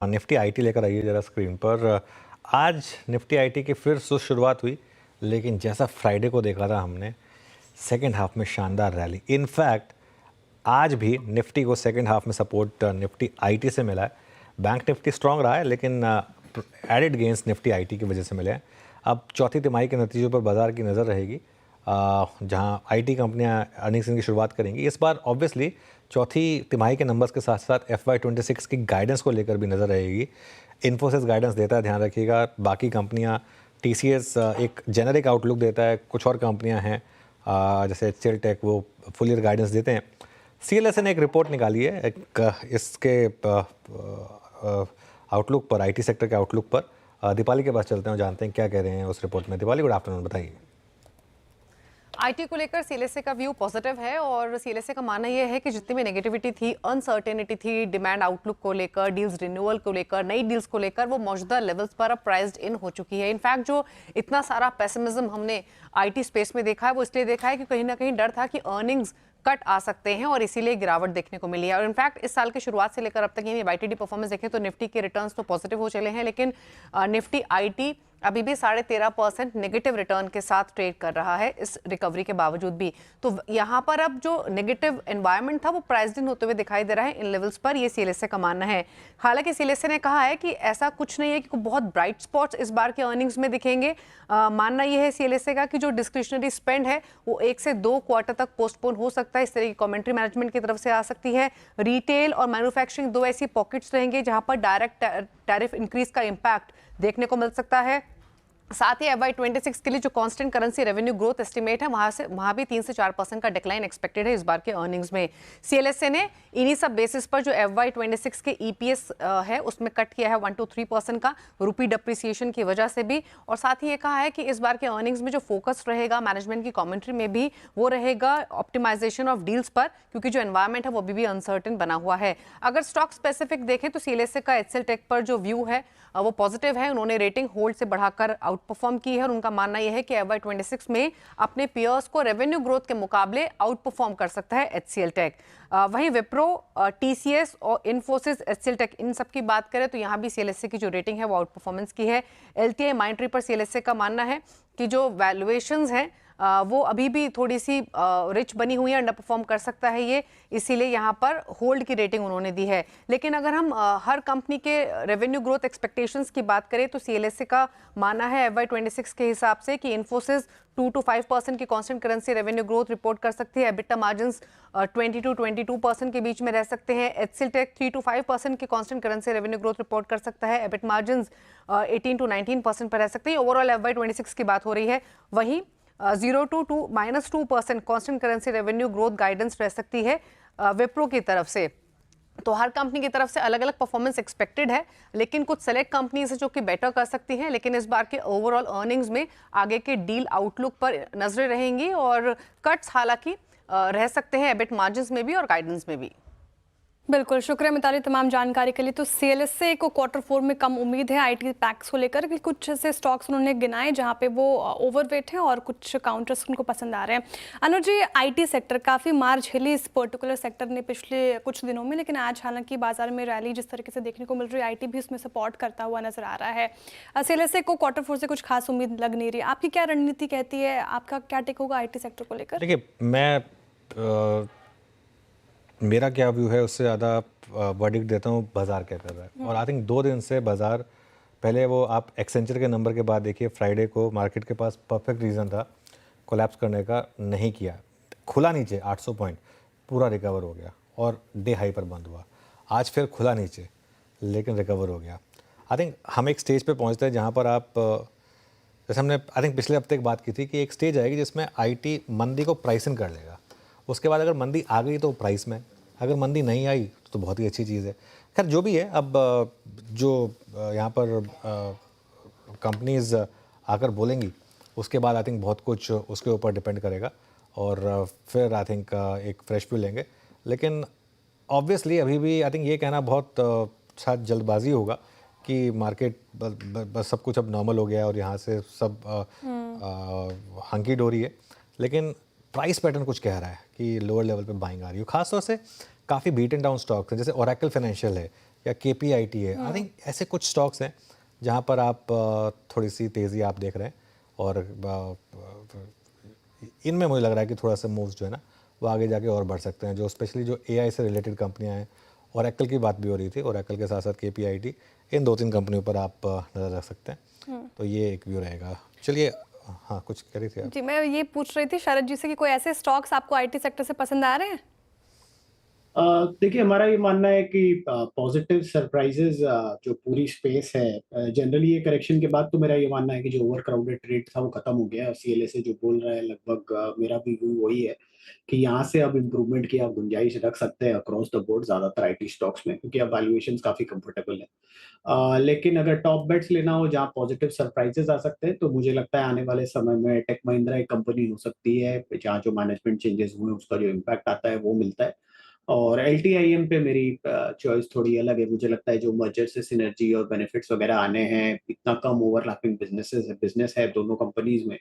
Nifty IT लेकर आइए ज़रा स्क्रीन पर। आज निफ्टी आईटी की फिर सुस्त शुरुआत हुई, लेकिन जैसा फ्राइडे को देखा था हमने, सेकेंड हाफ में शानदार रैली। इनफैक्ट आज भी निफ्टी को सेकेंड हाफ में सपोर्ट निफ्टी आईटी से मिला है। बैंक निफ्टी स्ट्रांग रहा है, लेकिन एडेड गेंस निफ्टी आईटी की वजह से मिले हैं। अब चौथी तिमाही के नतीजों पर बाजार की नज़र रहेगी, जहां आईटी कंपनियां अर्निंग्स की शुरुआत करेंगी। इस बार ऑब्वियसली चौथी तिमाही के नंबर्स के साथ साथ FY26 की गाइडेंस को लेकर भी नज़र रहेगी। इन्फोसिस गाइडेंस देता है, ध्यान रखिएगा। बाकी कंपनियां, TCS एक जेनरिक आउटलुक देता है, कुछ और कंपनियां हैं जैसे HCL टेक, वो फुल ईयर गाइडेंस देते हैं। CLSA ने एक रिपोर्ट निकाली है इसके आउटलुक पर, IT सेक्टर के आउटलुक पर। दीपाली के पास चलते हैं, जानते हैं क्या कह रहे हैं उस रिपोर्ट में। दीपाली, गुड आफ्टरनून, बताइए। आईटी को लेकर सीएलएसए का व्यू पॉजिटिव है और सीएलएसए का मानना यह है कि जितनी भी नेगेटिविटी थी, अनसर्टेनिटी थी डिमांड आउटलुक को लेकर, डील्स रिन्यूअल को लेकर, नई डील्स को लेकर, वो मौजूदा लेवल्स पर अब प्राइस्ड इन हो चुकी है। इनफैक्ट जो इतना सारा पेसिमिज्म हमने आईटी स्पेस में देखा है, वो इसलिए देखा है कि कहीं ना कहीं डर था कि अर्निंग्स कट आ सकते हैं और इसीलिए गिरावट देखने को मिली है। और इनफैक्ट इस साल की शुरुआत से लेकर अब तक यानी वाईटीडी परफॉर्मेंस देखें तो निफ्टी के रिटर्न्स तो पॉजिटिव हो चले हैं, लेकिन निफ्टी आईटी अभी भी 13.5% नेगेटिव रिटर्न के साथ ट्रेड कर रहा है इस रिकवरी के बावजूद भी। तो यहाँ पर अब जो नेगेटिव एनवायरनमेंट था वो प्राइस्ड इन होते हुए दिखाई दे रहा है इन लेवल्स पर, ये सीएलएसए का मानना है। हालांकि सीएलएसए ने कहा है कि ऐसा कुछ नहीं है कि बहुत ब्राइट स्पॉट्स इस बार के अर्निंग्स में दिखेंगे। मानना यह है सीएलएसए का कि जो डिस्क्रिशनरी स्पेंड है वो 1 से 2 क्वार्टर तक पोस्टपोन हो सकता है, इस तरह की कमेंट्री मैनेजमेंट की तरफ से आ सकती है। रिटेल और मैन्युफैक्चरिंग दो ऐसी पॉकेट्स रहेंगे जहां पर डायरेक्ट टैरिफ इंक्रीज का इंपैक्ट देखने को मिल सकता है। साथ ही FY26 के लिए जो constant currency revenue growth estimate है, वहां भी 3 से 4% का डिक्लाइन एक्सपेक्टेड है इस बार के अर्निंग्स में। सीएलएसए ने इन्हीं सब बेसिस पर जो FY26 के EPS है उसमें कट किया है 1 to 3% का, रूपी डिप्रिसिएशन की वजह से भी। और साथ ही ये कहा है कि इस बार के अर्निंग्स में जो फोकस रहेगा मैनेजमेंट की कमेंट्री में भी, वो रहेगा ऑप्टिमाइजेशन ऑफ डील्स पर, क्योंकि जो एनवायरमेंट है वो अभी भी अनसर्टेन बना हुआ है। अगर स्टॉक स्पेसिफिक देखें तो सीएलएसए का HCL टेक पर जो व्यू है वो पॉजिटिव है। उन्होंने रेटिंग होल्ड से बढ़ाकर आउट परफॉर्म की है और उनका मानना यह है कि FY26 में अपने पीयर्स को रेवेन्यू ग्रोथ के मुकाबले आउट परफॉर्म कर सकता है HCL टेक। वहीं विप्रो, TCS और इन्फोसिस, HCL टेक, इन सब की बात करें तो यहाँ भी सीएलएसए की जो रेटिंग है वो आउट परफॉर्मेंस की है। LTI माइंट्री पर सीएलएसए का मानना है कि जो वैल्यूएशंस हैं वो अभी भी थोड़ी सी रिच बनी हुई है, अंडर परफॉर्म कर सकता है ये, इसीलिए यहाँ पर होल्ड की रेटिंग उन्होंने दी है। लेकिन अगर हम हर कंपनी के रेवेन्यू ग्रोथ एक्सपेक्टेशंस की बात करें तो सीएलएसए का मानना है FY26 के हिसाब से कि इन्फोसिस 2 to 5% की constant currency revenue growth report कर सकती है। एबिटा मार्जिन्स 20 to 22% के बीच में रह सकते हैं। HCL टेक 3 to 5% की constant currency revenue growth report कर सकता है। एबिट मार्जिन्स 18 to 19% पर रह सकते हैं। ओवरऑल FY26 की बात हो रही है। वहीं 0 to -2% constant currency revenue growth guidance रह सकती है विप्रो की तरफ से। तो हर कंपनी की तरफ से अलग अलग परफॉर्मेंस एक्सपेक्टेड है, लेकिन कुछ सेलेक्ट कंपनीज है जो कि बेटर कर सकती हैं। लेकिन इस बार के ओवरऑल अर्निंग्स में आगे के डील आउटलुक पर नजरें रहेंगी और कट्स हालांकि रह सकते हैं एबिट मार्जिन्स में भी और गाइडेंस में भी। बिल्कुल, शुक्रिया मिताली तमाम जानकारी के लिए। तो सीएलएसए को Q4 में कम उम्मीद है आईटी पैक्स को लेकर, कि कुछ ऐसे स्टॉक्स उन्होंने गिनाए जहां पे वो ओवरवेट हैं और कुछ काउंटर्स उनको पसंद आ रहे हैं। अनुज जी, आईटी सेक्टर काफ़ी मार झेली इस पर्टिकुलर सेक्टर ने पिछले कुछ दिनों में, लेकिन आज हालांकि बाजार में रैली जिस तरीके से देखने को मिल रही है, आईटी भी उसमें सपोर्ट करता हुआ नजर आ रहा है। सीएलएसए को Q4 से कुछ खास उम्मीद लग नहीं रही। आपकी क्या रणनीति कहती है, आपका क्या टेक होगा आईटी सेक्टर को लेकर? देखिए, मेरा क्या व्यू है उससे ज़्यादा वर्डिक्ट देता हूँ बाजार क्या कर रहा है। और आई थिंक 2 दिन से बाजार, पहले वो आप एक्सेंचर के नंबर के बाद देखिए, फ्राइडे को मार्केट के पास परफेक्ट रीज़न था कोलैप्स करने का, नहीं किया। खुला नीचे 800 पॉइंट, पूरा रिकवर हो गया और डे हाई पर बंद हुआ। आज फिर खुला नीचे लेकिन रिकवर हो गया। आई थिंक हम एक स्टेज पे पहुंचते हैं जहां पर आप, जैसे हमने आई थिंक पिछले हफ्ते एक बात की थी कि एक स्टेज आएगी जिसमें आईटी मंदी को प्राइस इन कर लेगा। उसके बाद अगर मंदी आ गई तो प्राइस में, अगर मंदी नहीं आई तो बहुत ही अच्छी चीज़ है। खैर जो भी है, अब जो यहाँ पर कंपनीज आकर बोलेंगी उसके बाद आई थिंक बहुत कुछ उसके ऊपर डिपेंड करेगा और फिर आई थिंक एक फ्रेश व्यू लेंगे। लेकिन ऑब्वियसली अभी भी आई थिंक ये कहना बहुत शायद जल्दबाजी होगा कि मार्केट बस सब कुछ अब नॉर्मल हो गया और यहाँ से सब हंकी डोरी है। लेकिन प्राइस पैटर्न कुछ कह रहा है कि लोअर लेवल पे बाइंग आ रही है। खासतौर से काफ़ी बीट एंड डाउन स्टॉक्स हैं, जैसे ओरेकल फाइनेंशियल है या KPIT है, आई थिंक ऐसे कुछ स्टॉक्स हैं जहाँ पर आप थोड़ी सी तेज़ी आप देख रहे हैं, और इनमें मुझे लग रहा है कि थोड़ा सा मूव्स जो है ना वो आगे जाके और बढ़ सकते हैं, जो स्पेशली जो AI से रिलेटेड कंपनियां हैं। ओरेकल की बात भी हो रही थी, ओरेकल के साथ साथ KPIT, इन 2-3 कंपनियों पर आप नज़र रख सकते हैं। तो ये एक व्यू रहेगा। चलिए, हाँ कुछ कह रही थी आप? जी, मैं ये पूछ रही थी शरद जी से कि कोई ऐसे स्टॉक्स आपको आईटी सेक्टर से पसंद आ रहे हैं? देखिए, हमारा ये मानना है कि पॉजिटिव सरप्राइजेस जो पूरी स्पेस है, जनरली ये करेक्शन के बाद तो मेरा ये मानना है कि जो ओवर क्राउडेड ट्रेड था वो खत्म हो गया है। CLSA जो बोल रहा है लगभग मेरा भी व्यू वही है कि यहाँ से अब इम्प्रूवमेंट की आप गुंजाइश रख सकते हैं अक्रॉस द बोर्ड ज्यादातर आईटी स्टॉक्स में, क्योंकि अब वैल्यूएशन काफी कंफर्टेबल है। लेकिन अगर टॉप बेट्स लेना हो जहाँ पॉजिटिव सरप्राइजेस आ सकते हैं, तो मुझे लगता है आने वाले समय में टेक महिंद्रा एक कंपनी हो सकती है जहाँ जो मैनेजमेंट चेंजेस हुए उसका जो इम्पैक्ट आता है वो मिलता है। और LTIM पे मेरी चॉइस थोड़ी अलग है। मुझे लगता है जो मर्जर से सिनर्जी और बेनिफिट्स वगैरह आने हैं, इतना कम ओवरलैपिंग बिजनेस है दोनों कंपनीज में,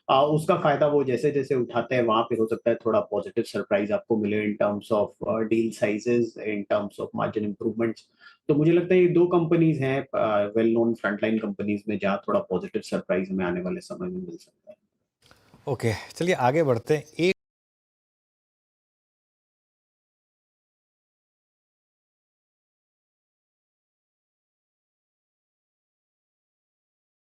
उसका फायदा वो जैसे जैसे उठाते हैं वहां पे हो सकता है थोड़ा पॉजिटिव सरप्राइज आपको मिले in terms of deal sizes, in terms of margin improvements. तो मुझे लगता है ये दो कंपनीज हैं वेल नोन फ्रंटलाइन कंपनीज में जहाँ थोड़ा पॉजिटिव सरप्राइज हमें आने वाले समय में मिल सकता है। ओके, चलिए आगे बढ़ते हैं।